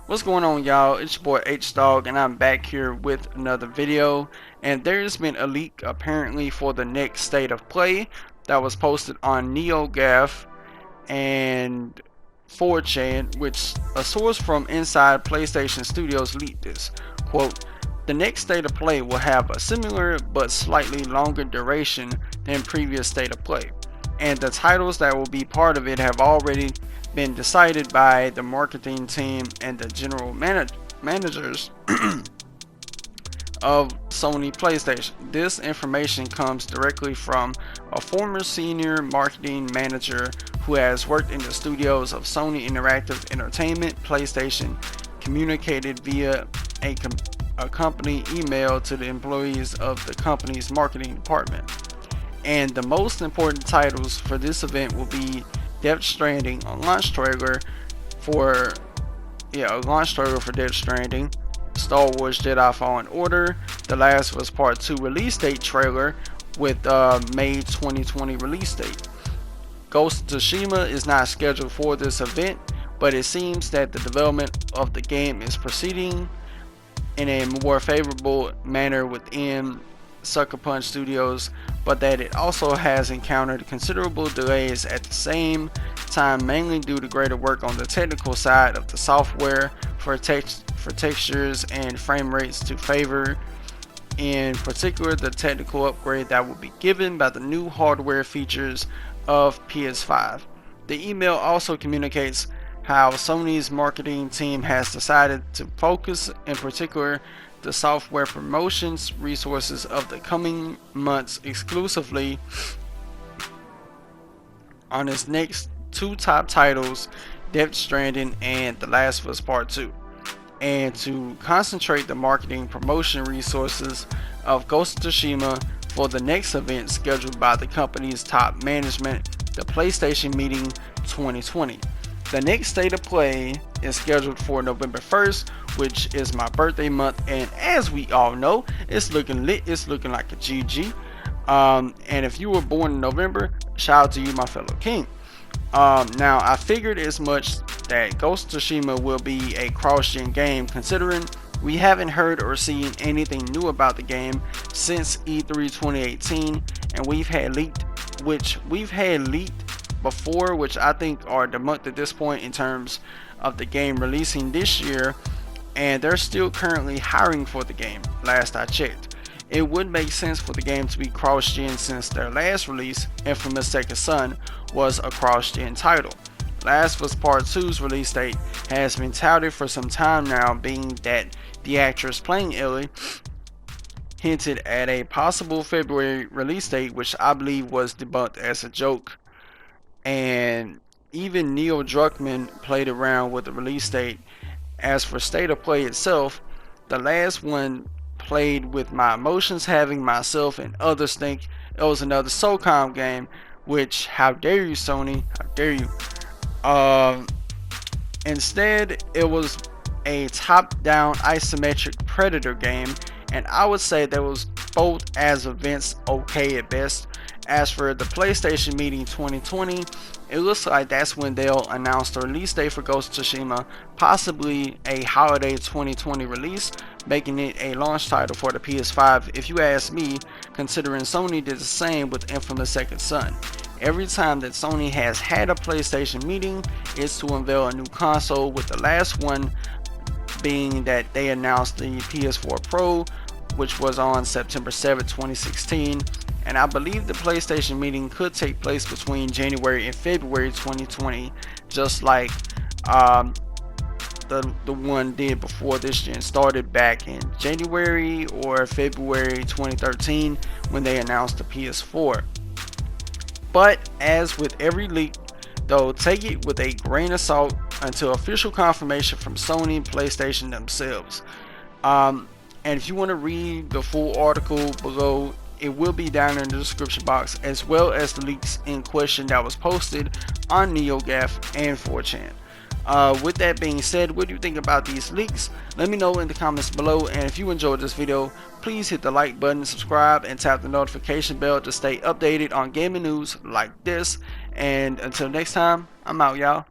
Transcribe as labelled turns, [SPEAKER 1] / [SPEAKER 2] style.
[SPEAKER 1] What's going on, y'all? It's your boy H-Dog, and I'm back here with another video. And there's been a leak apparently for the next state of play that was posted on NeoGAF and 4chan, which a source from inside PlayStation Studios leaked this. Quote, the next state of play will have a similar but slightly longer duration than previous state of play, and the titles that will be part of it have already been decided by the marketing team and the general managers of Sony PlayStation. This information comes directly from a former senior marketing manager who has worked in the studios of Sony Interactive Entertainment PlayStation, communicated via a company email to the employees of the company's marketing department. And the most important titles for this event will be Death Stranding, a launch trailer for Death Stranding, Star Wars Jedi Fallen Order, The Last of Us Part 2 release date trailer with May 2020 release date. Ghost of Tsushima is not scheduled for this event, but it seems that the development of the game is proceeding in a more favorable manner within Sucker Punch Studios, but that it also has encountered considerable delays at the same time, mainly due to greater work on the technical side of the software for textures and frame rates to favor, in particular, the technical upgrade that will be given by the new hardware features of PS5. The email also communicates how Sony's marketing team has decided to focus in particular the software promotions resources of the coming months exclusively on its next two top titles, Death Stranding and The Last of Us Part 2, and to concentrate the marketing promotion resources of Ghost of Tsushima for the next event scheduled by the company's top management, the PlayStation Meeting 2020. The next state of play is scheduled for November 1st, which is my birthday month, and as we all know, it's looking lit, it's looking like a GG. And if you were born in November, shout out to you, my fellow king. Now, I figured as much that Ghost of Tsushima will be a cross-gen game, considering we haven't heard or seen anything new about the game since E3 2018, and we've had leaked before, which I think are debunked at this point in terms of the game releasing this year, and they're still currently hiring for the game, last I checked. It would make sense for the game to be cross-gen since their last release, Infamous Second Son, was a cross-gen title. Last of Us Part 2's release date has been touted for some time now, being that the actress playing Ellie hinted at a possible February release date, which I believe was debunked as a joke. And even Neil Druckmann played around with the release date. As for state of play itself, the last one played with my emotions, having myself and others think it was another SOCOM game, which, how dare you, Sony, how dare you. Instead, it was a top-down isometric Predator game, and I would say that was both as events okay at best. As for the PlayStation Meeting 2020, it looks like that's when they'll announce the release date for Ghost of Tsushima, possibly a holiday 2020 release, making it a launch title for the PS5 if you ask me, considering Sony did the same with Infamous Second Son. Every time that Sony has had a PlayStation meeting, it's to unveil a new console, with the last one being that they announced the PS4 Pro, which was on September 7, 2016. And I believe the PlayStation meeting could take place between January and February 2020, just like the one did before this gen started back in January or February 2013 when they announced the PS4. But as with every leak, though, take it with a grain of salt until official confirmation from Sony and PlayStation themselves. And if you want to read the full article below, it will be down in the description box, as well as the leaks in question that was posted on NeoGAF and 4chan. With that being said, what do you think about these leaks? Let me know in the comments below, and if you enjoyed this video, please hit the like button, subscribe, and tap the notification bell to stay updated on gaming news like this. And until next time, I'm out, y'all.